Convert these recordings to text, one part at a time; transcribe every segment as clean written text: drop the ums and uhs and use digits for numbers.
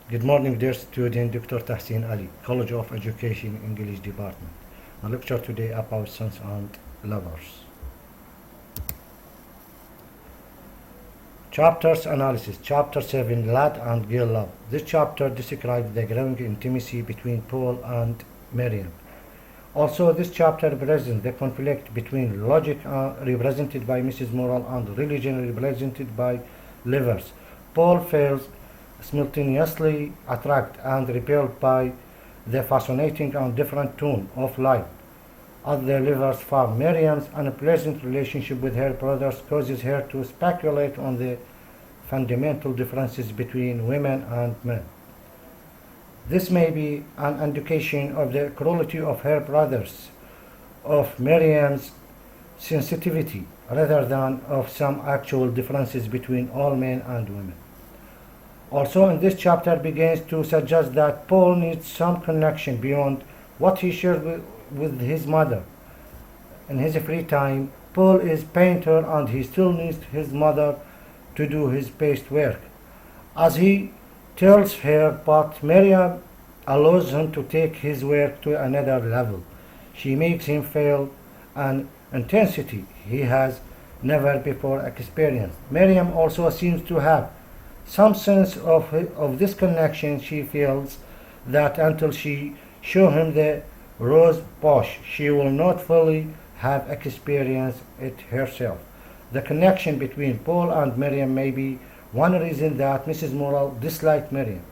Good morning, dear student. Dr. Tحسين Ali, College of Education, English Department. A lecture today about sons and lovers. Chapters analysis. Chapter 7, Lad and Girl Love. This chapter describes the growing intimacy between Paul and Miriam. Also, this chapter presents the conflict between logic represented by Mrs. Moral and religion represented by lovers. Paul feels simultaneously attracted and repelled by the fascinating and different tone of life at the lover's farm. Miriam's unpleasant relationship with her brothers causes her to speculate on the fundamental differences between women and men. This may be an indication of the cruelty of her brothers, of Miriam's sensitivity, rather than of some actual differences between all men and women. Also, in this chapter begins to suggest that Paul needs some connection beyond what he shared with his mother. In his free time, Paul is painter and he still needs his mother to do his best work. As he tells her, but Miriam allows him to take his work to another level. She makes him feel an intensity he has never before experienced. Miriam also seems to have some sense of this connection. She feels that until she shows him the rose bush, she will not fully have experienced it herself. The connection between Paul and Miriam may be one reason that Mrs. Morel disliked Miriam.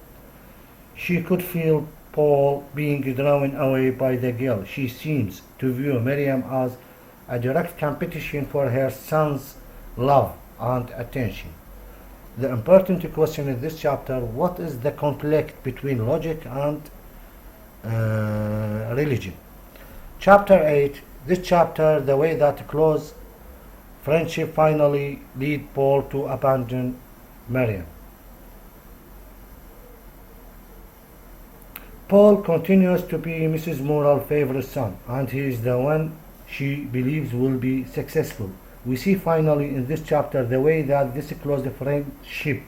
She could feel Paul being drawn away by the girl. She seems to view Miriam as a direct competition for her son's love and attention. The important question in this chapter: what is the conflict between logic and religion? Chapter 8. This chapter, the way that close friendship finally lead Paul to abandon Miriam. Paul continues to be Mrs. Moral's favorite son, and he is the one she believes will be successful. We see finally in this chapter the way that this close friendship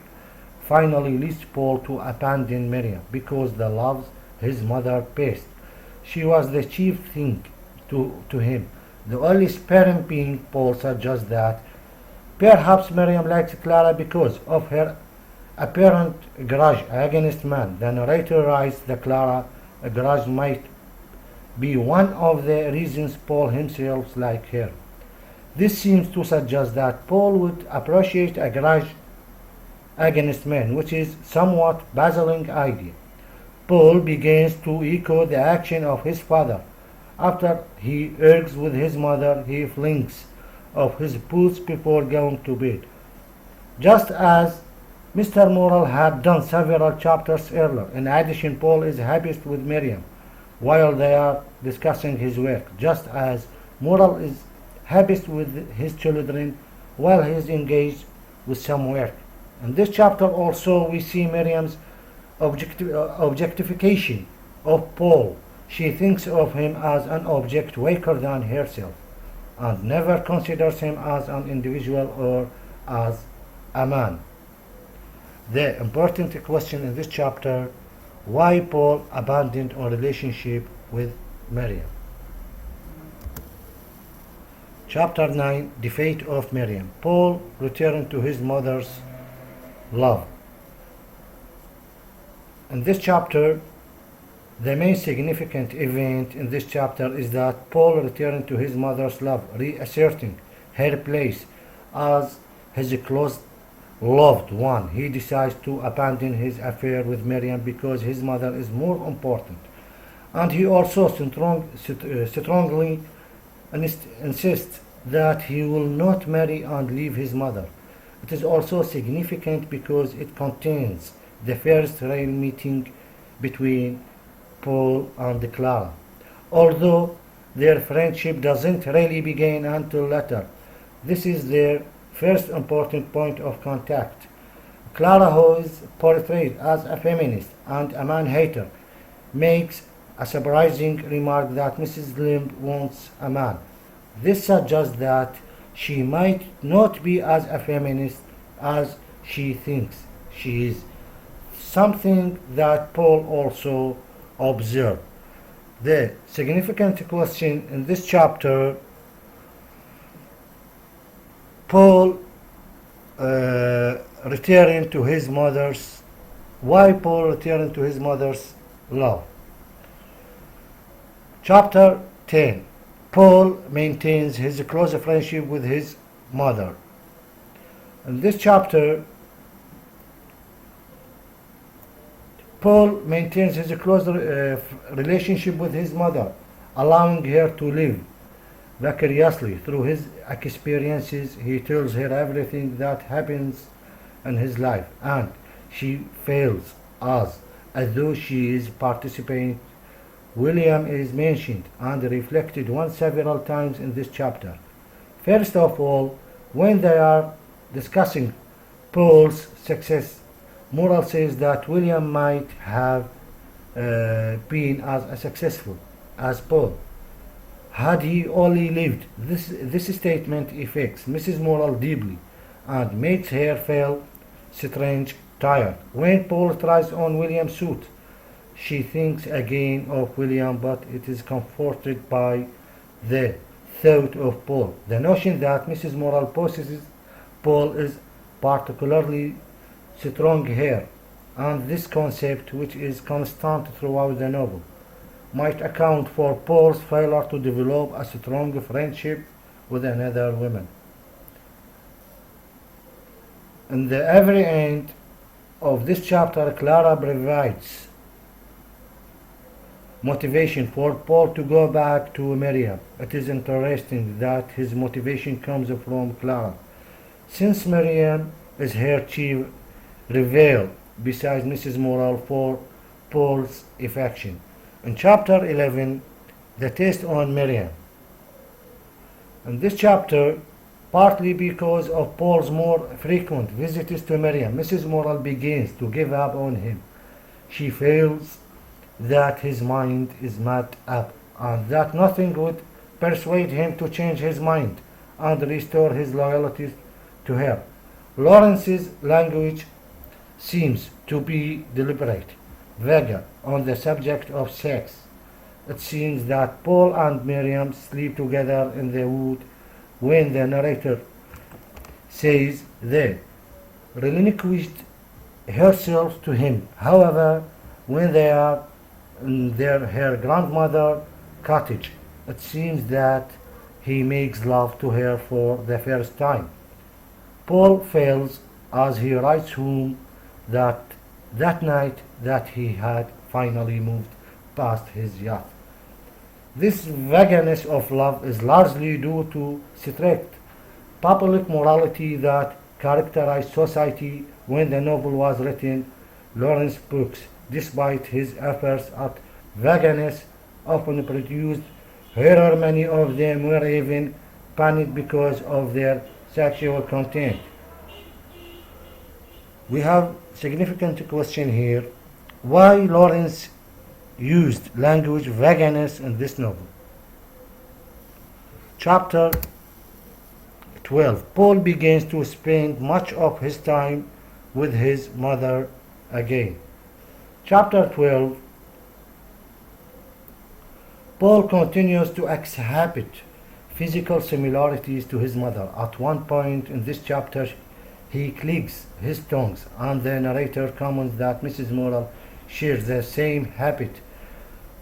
finally leads Paul to abandon Miriam because he loves his mother best. She was the chief thing to him, the only sparing being. Paul suggests that perhaps Miriam likes Clara because of her apparent grudge against man. The narrator writes that Clara grudge might be one of the reasons Paul himself likes her. This seems to suggest that Paul would appreciate a grudge against men, which is somewhat baffling idea. Paul begins to echo the action of his father. After he argues with his mother, he flings off his boots before going to bed, just as Mr. Morel had done several chapters earlier. In addition, Paul is happiest with Miriam while they are discussing his work, just as Morel is happiest with his children while he is engaged with some work. In this chapter also we see Miriam's objectification of Paul. She thinks of him as an object weaker than herself and never considers him as an individual or as a man. The important question in this chapter: why Paul abandoned a relationship with Miriam. Chapter 9, The Fate of Miriam. Paul returned to his mother's love. In this chapter, the main significant event in this chapter is that Paul returned to his mother's love, reasserting her place as his close loved one. He decides to abandon his affair with Miriam because his mother is more important, and he also strongly insists that he will not marry and leave his mother. It is also significant because it contains the first real meeting between Paul and Clara, although their friendship doesn't really begin until later. This is their first important point of contact. Clara, who is portrayed as a feminist and a man-hater, makes a surprising remark that Mrs. Limb wants a man. This suggests that she might not be as a feminist as she thinks she is. something that Paul also observed. The significant question in this chapter, Paul returned to his mother's. Why Paul returned to his mother's love? Chapter 10. Paul maintains his close friendship with his mother. In this chapter, Paul maintains his close relationship with his mother, allowing her to live vicariously through his experiences. He tells her everything that happens in his life, and she feels as though she is participating. William is mentioned and reflected on several times in this chapter. First of all, when they are discussing Paul's success, Moral says that William might have been as successful as Paul had he only lived. This statement affects Mrs. Moral deeply and makes her feel strange, tired. When Paul tries on William's suit, she thinks again of William, but it is comforted by the thought of Paul. The notion that Mrs. Moral possesses Paul is particularly strong here, and this concept, which is constant throughout the novel, might account for Paul's failure to develop a strong friendship with another woman. In the very end of this chapter, Clara provides motivation for Paul to go back to Miriam. It is interesting that his motivation comes from Clara, since Miriam is her chief rival besides Mrs. Moral for Paul's affection. In chapter 11, the test on Miriam. In this chapter, partly because of Paul's more frequent visits to Miriam, Mrs. Moral begins to give up on him. She feels that his mind is made up and that nothing would persuade him to change his mind and restore his loyalty to her. Lawrence's language seems to be deliberate, vague on the subject of sex. It seems that Paul and Miriam sleep together in the wood when the narrator says they relinquished herself to him. However, when they are in her grandmother's cottage, it seems that he makes love to her for the first time. Paul feels as he writes home that night that he had finally moved past his yacht. This vagueness of love is largely due to strict public morality that characterized society when the novel was written. Lawrence's books, despite his efforts at vagueness, often produced horror. Many of them were even banned because of their sexual content. We have significant question here. Why Lawrence used language vagueness in this novel? Chapter 12. Paul begins to spend much of his time with his mother again. Chapter 12. Paul continues to exhibit physical similarities to his mother. At one point in this chapter, he clicks his tongues, and the narrator comments that Mrs. Moral shares the same habit.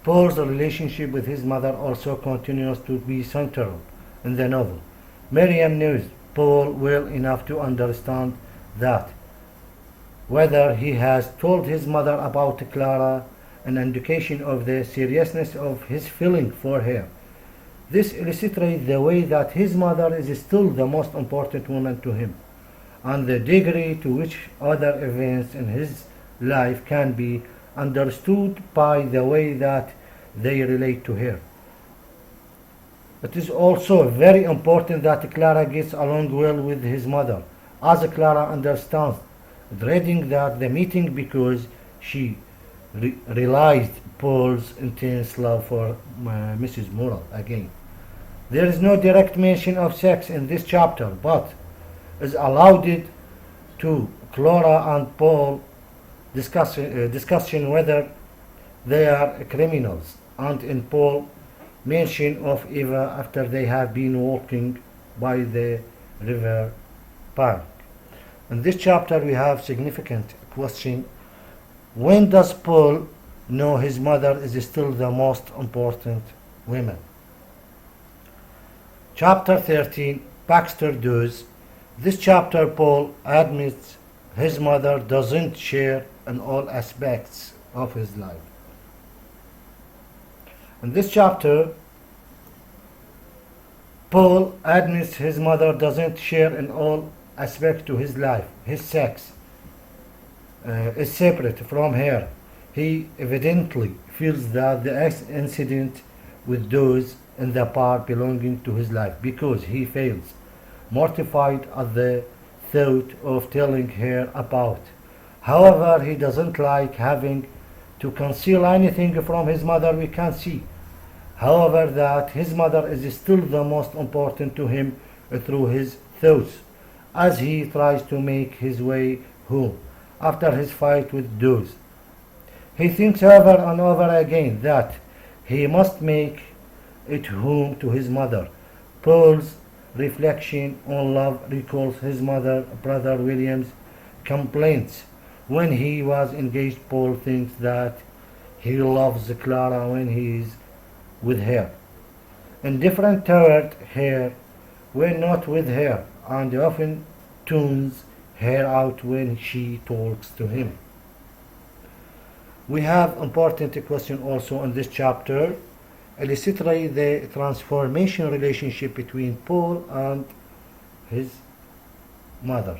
Paul's relationship with his mother also continues to be central in the novel. Miriam knows Paul well enough to understand that whether he has told his mother about Clara, an indication of the seriousness of his feeling for her. This illustrates the way that his mother is still the most important woman to him, and the degree to which other events in his life can be understood by the way that they relate to her. It is also very important that Clara gets along well with his mother, as Clara understands, dreading that the meeting because she realized Paul's intense love for Mrs. Moral again. There is no direct mention of sex in this chapter, but is alluded to. Clara and Paul discussion whether they are criminals, and in Paul mention of Eva after they have been walking by the river bank. In this chapter we have significant question: when does Paul know his mother is still the most important woman? Chapter 13, Baxter does. This chapter Paul admits his mother doesn't share in all aspects of his life. In this chapter, Paul admits his mother doesn't share in all aspects to his life. His sex is separate from her. He evidently feels that the incident with those in the park belonging to his life because he feels mortified at the thought of telling her about. However, he doesn't like having to conceal anything from his mother. We can see, however, that his mother is still the most important to him through his thoughts as he tries to make his way home after his fight with those. He thinks over and over again that he must make it home to his mother. Paul's reflection on love recalls his brother William's complaints when he was engaged. Paul thinks that he loves Clara when he is with her, indifferent toward her when not with her, and often tunes her out when she talks to him. We have important question also in this chapter, illustrate the transformation relationship between Paul and his mother.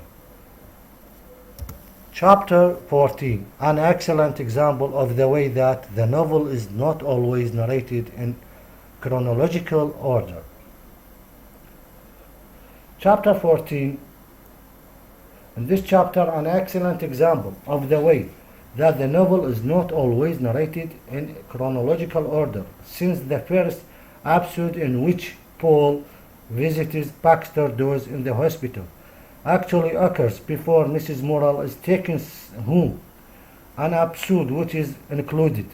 Chapter 14, an excellent example of the way that the novel is not always narrated in chronological order. Chapter 14, in this chapter, an excellent example of the way that the novel is not always narrated in chronological order, since the first episode in which Paul visits Baxter Dawes in the hospital actually occurs before Mrs. Morrell is taken home, an episode which is included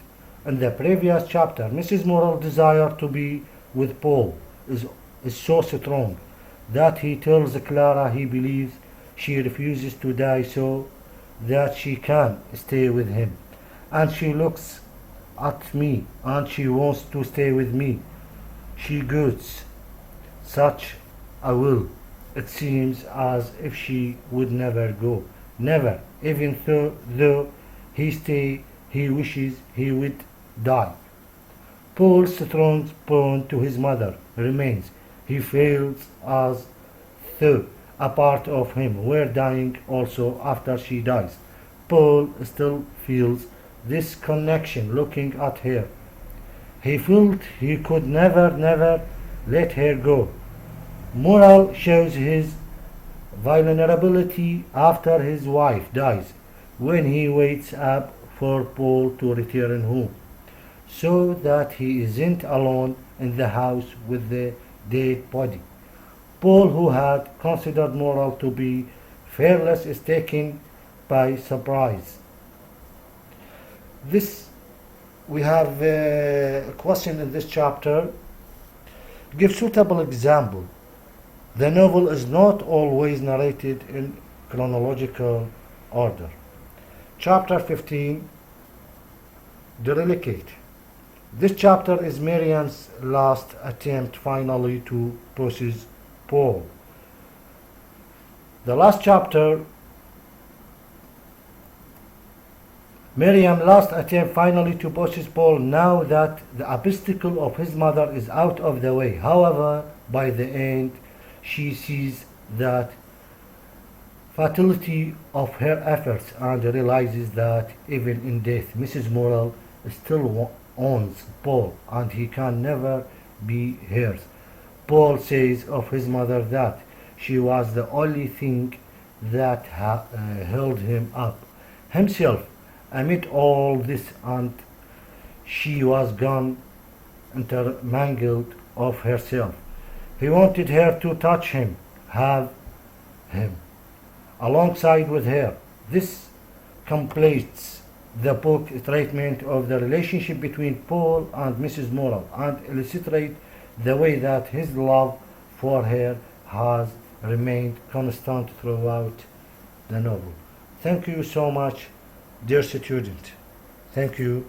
in the previous chapter. Mrs. Morrell's desire to be with Paul is so strong that he tells Clara he believes she refuses to die so that she can stay with him, and she looks at me and she wants to stay with me. She gets such a will. It seems as if she would never go, never, even though he stay, he wishes he would die. Paul's strong bond to his mother remains. He feels as though a part of him were dying also after she dies. Paul still feels this connection looking at her. He felt he could never let her go. Morrell shows his vulnerability after his wife dies when he waits up for Paul to return home, so that he isn't alone in the house with the dead body. Paul, who had considered Morrell to be fearless, is taken by surprise. We have a question in this chapter. Give suitable example. The novel is not always narrated in chronological order. Chapter 15, Delicate. This chapter is Miriam's last attempt finally to possess Paul. The last chapter, Miriam's last attempt finally to possess Paul now that the obstacle of his mother is out of the way. However, by the end, she sees that futility of her efforts and realizes that even in death, Mrs. Morrell still owns Paul and he can never be hers. Paul says of his mother that she was the only thing that held him up himself amid all this, and she was gone intermingled of herself. He wanted her to touch him, have him alongside with her. This completes the book treatment of the relationship between Paul and Mrs. Morel and illustrates the way that his love for her has remained constant throughout the novel. Thank you so much, dear student. Thank you.